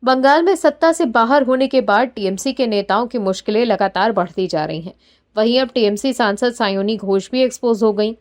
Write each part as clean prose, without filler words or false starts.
बंगाल में सत्ता से बाहर होने के बाद टीएमसी के नेताओं की मुश्किलें लगातार बढ़ती जा रही हैं। वहीं अब टीएमसी सांसद सायोनी घोष भी एक्सपोज हो गई।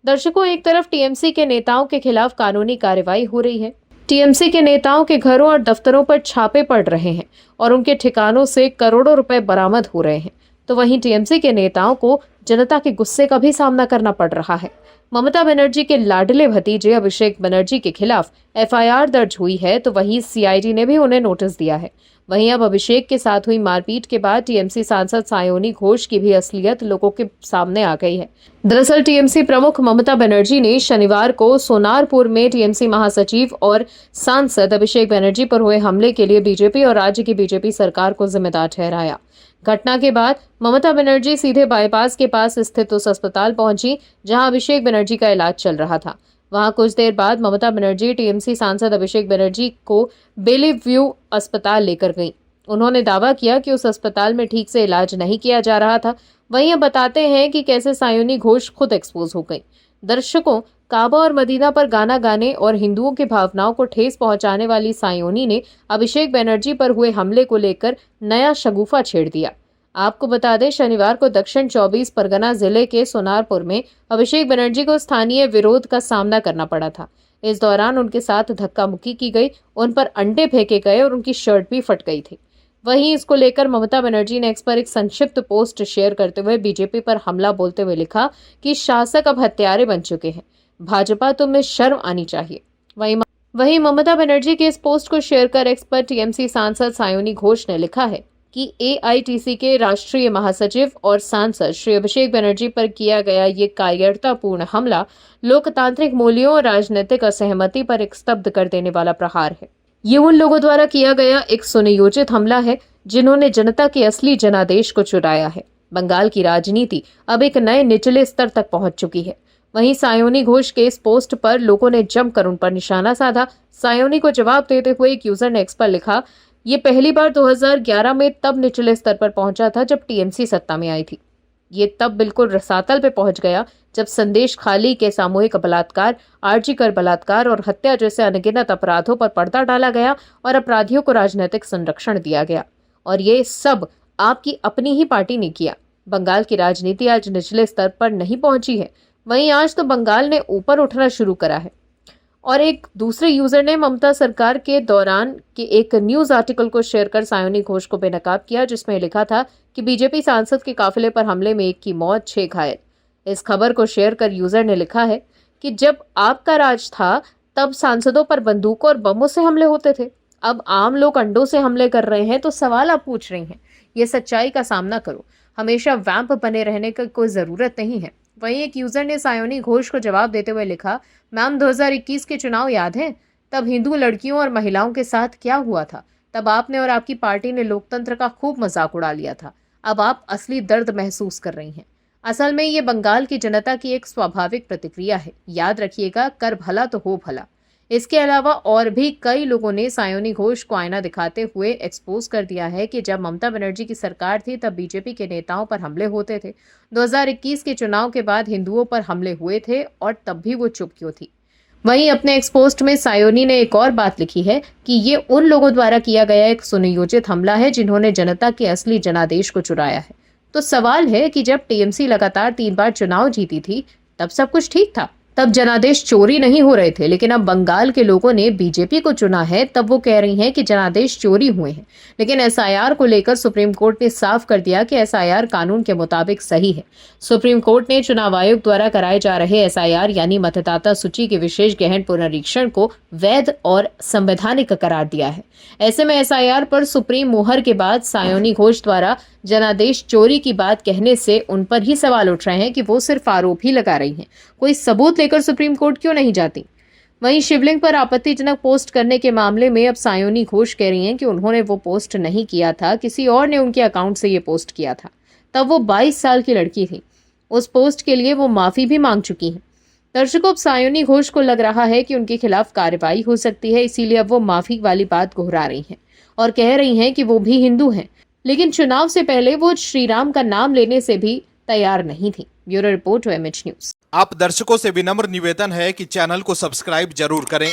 दर्शकों, एक तरफ टीएमसी के नेताओं के खिलाफ कानूनी कार्रवाई हो रही है। टीएमसी के नेताओं के घरों और दफ्तरों पर छापे पड़ रहे हैं और उनके ठिकानों से करोड़ों रुपए बरामद हो रहे हैं। तो वहीं टीएमसी के नेताओं को जनता के गुस्से का भी सामना करना पड़ रहा है। ममता बनर्जी के लाडले भतीजे अभिषेक बनर्जी के खिलाफ एफआईआर दर्ज हुई है, तो वहीं सीआईडी ने भी उन्हें नोटिस दिया है। वहीं अब अभिषेक के साथ हुई मारपीट के बाद टीएमसी सांसद सायोनी घोष की भी असलियत लोगों के सामने आ गई है। दरअसल टीएमसी प्रमुख ममता बनर्जी ने शनिवार को सोनारपुर में टीएमसी महासचिव और सांसद अभिषेक बनर्जी पर हुए हमले के लिए बीजेपी और राज्य की बीजेपी सरकार को जिम्मेदार ठहराया। घटना के बाद ममता बनर्जी सीधे बाईपास के पास स्थित उस अस्पताल पहुंची जहां अभिषेक बनर्जी का इलाज चल रहा था। वहां कुछ देर बाद ममता बनर्जी टीएमसी सांसद अभिषेक बनर्जी को बेलीव्यू अस्पताल लेकर गईं। उन्होंने दावा किया कि उस अस्पताल में ठीक से इलाज नहीं किया जा रहा था। वहीं अब बताते हैं कि कैसे सायोनी घोष खुद एक्सपोज हो गई। दर्शकों, काबा और मदीना पर गाना गाने और हिंदुओं की भावनाओं को ठेस पहुंचाने वाली सायोनी ने अभिषेक बनर्जी पर हुए हमले को लेकर नया शगुफा छेड़ दिया। आपको बता दें, शनिवार को दक्षिण 24 परगना जिले के सोनारपुर में अभिषेक बनर्जी को स्थानीय विरोध का सामना करना पड़ा था। इस दौरान उनके साथ धक्का मुक्की की गई, उन पर अंडे फेंके गए और उनकी शर्ट भी फट गई थी। वहीं इसको लेकर ममता बनर्जी ने एक्स पर एक संक्षिप्त पोस्ट शेयर करते हुए बीजेपी पर हमला बोलते हुए लिखा कि शासक अब हत्यारे बन चुके हैं, भाजपा तुम्हें शर्म आनी चाहिए। वहीं ममता बनर्जी के इस पोस्ट को शेयर कर एक्स पर टीएमसी सांसद सायोनी घोष ने लिखा है कि एआईटीसी के राष्ट्रीय महासचिव और सांसद श्री अभिषेक बनर्जी पर किया गया ये कायरतापूर्ण हमला लोकतांत्रिक मूल्यों और राजनीतिक असहमति पर एक स्तब्ध कर देने वाला प्रहार है। ये उन लोगों द्वारा किया गया एक सुनियोजित हमला है जिन्होंने जनता के असली जनादेश को चुराया है। बंगाल की राजनीति अब एक नए निचले स्तर तक पहुंच चुकी है। वहीं सायोनी घोष के इस पोस्ट पर लोगों ने जमकर उन पर निशाना साधा। सायोनी को जवाब देते हुए एक यूजर ने एक्स पर लिखा, ये पहली बार 2011 में तब निचले स्तर पर पहुंचा था जब टीएमसी सत्ता में आई थी। ये तब बिल्कुल रसातल पे पहुंच गया जब संदेश खाली के सामूहिक बलात्कार, आर्जीकर बलात्कार और हत्या जैसे अनगिनत अपराधों पर पर्दा डाला गया और अपराधियों को राजनीतिक संरक्षण दिया गया। और ये सब आपकी अपनी ही पार्टी ने किया। बंगाल की राजनीति आज निचले स्तर पर नहीं पहुंची है, वहीं आज तो बंगाल ने ऊपर उठना शुरू करा है। और एक दूसरे यूजर ने ममता सरकार के दौरान के एक न्यूज आर्टिकल को शेयर कर सायोनी घोष को बेनकाब किया, जिसमें लिखा था कि बीजेपी सांसद के काफिले पर हमले में 1 की मौत, 6 घायल। इस खबर को शेयर कर यूजर ने लिखा है कि जब आपका राज था तब सांसदों पर बंदूकों और बमों से हमले होते थे, अब आम लोग अंडों से हमले कर रहे हैं। तो सवाल आप पूछ रही हैं, ये सच्चाई का सामना करो, हमेशा वैम्प बने रहने की कोई जरूरत नहीं है। वहीं एक यूजर ने सायोनी घोष को जवाब देते हुए लिखा, मैम 2021 के चुनाव याद हैं? तब हिंदू लड़कियों और महिलाओं के साथ क्या हुआ था? तब आपने और आपकी पार्टी ने लोकतंत्र का खूब मजाक उड़ा लिया था। अब आप असली दर्द महसूस कर रही हैं। असल में ये बंगाल की जनता की एक स्वाभाविक प्रतिक्रिया है। याद रखिएगा, कर भला तो हो भला। इसके अलावा और भी कई लोगों ने सायोनी घोष को आईना दिखाते हुए एक्सपोज कर दिया है कि जब ममता बनर्जी की सरकार थी तब बीजेपी के नेताओं पर हमले होते थे। 2021 के चुनाव के बाद हिंदुओं पर हमले हुए थे और तब भी वो चुप क्यों थी। वहीं अपने एक्सपोस्ट में सायोनी ने एक और बात लिखी है कि ये उन लोगों द्वारा किया गया एक सुनियोजित हमला है जिन्होंने जनता के असली जनादेश को चुराया है। तो सवाल है कि जब टीएमसी लगातार 3 बार चुनाव जीती थी तब सब कुछ ठीक था, तब जनादेश चोरी नहीं हो रहे थे। लेकिन अब बंगाल के लोगों ने बीजेपी को चुना है, तब वो कह रही हैं कि जनादेश चोरी हुए हैं। लेकिन एसआईआर को लेकर सुप्रीम कोर्ट ने साफ कर दिया कि एसआईआर कानून के मुताबिक सही है। सुप्रीम कोर्ट ने चुनाव आयोग द्वारा कराए जा रहे एसआईआर यानी मतदाता सूची के विशेष गहन पुनरीक्षण को वैध और संवैधानिक करार दिया है। ऐसे में एसआईआर पर सुप्रीम मोहर के बाद सायोनी घोष द्वारा जनादेश चोरी की बात कहने से उन पर ही सवाल उठ रहे हैं कि वो सिर्फ आरोप ही लगा रही हैं, कोई सबूत लेकर सुप्रीम कोर्ट क्यों नहीं जाती। वहीं शिवलिंग पर आपत्तिजनक पोस्ट करने के मामले में अब सायोनी घोष कह रही हैं कि उन्होंने वो पोस्ट नहीं किया था, किसी और ने उनके अकाउंट से ये पोस्ट किया था। तब वो 22 साल की लड़की थी। उस पोस्ट के लिए वो माफी भी मांग चुकी हैं। दर्शकों, अब सायोनी घोष को लग रहा है कि उनके खिलाफ कार्रवाई हो सकती है, इसीलिए अब वो माफी वाली बात दोहरा रही हैं और कह रही हैं कि वो भी हिंदू हैं, लेकिन चुनाव से पहले वो श्री राम का नाम लेने से भी तैयार नहीं थी। Bureau report, MH news. आप दर्शकों से विनम्र निवेदन है कि चैनल को सब्सक्राइब जरूर करें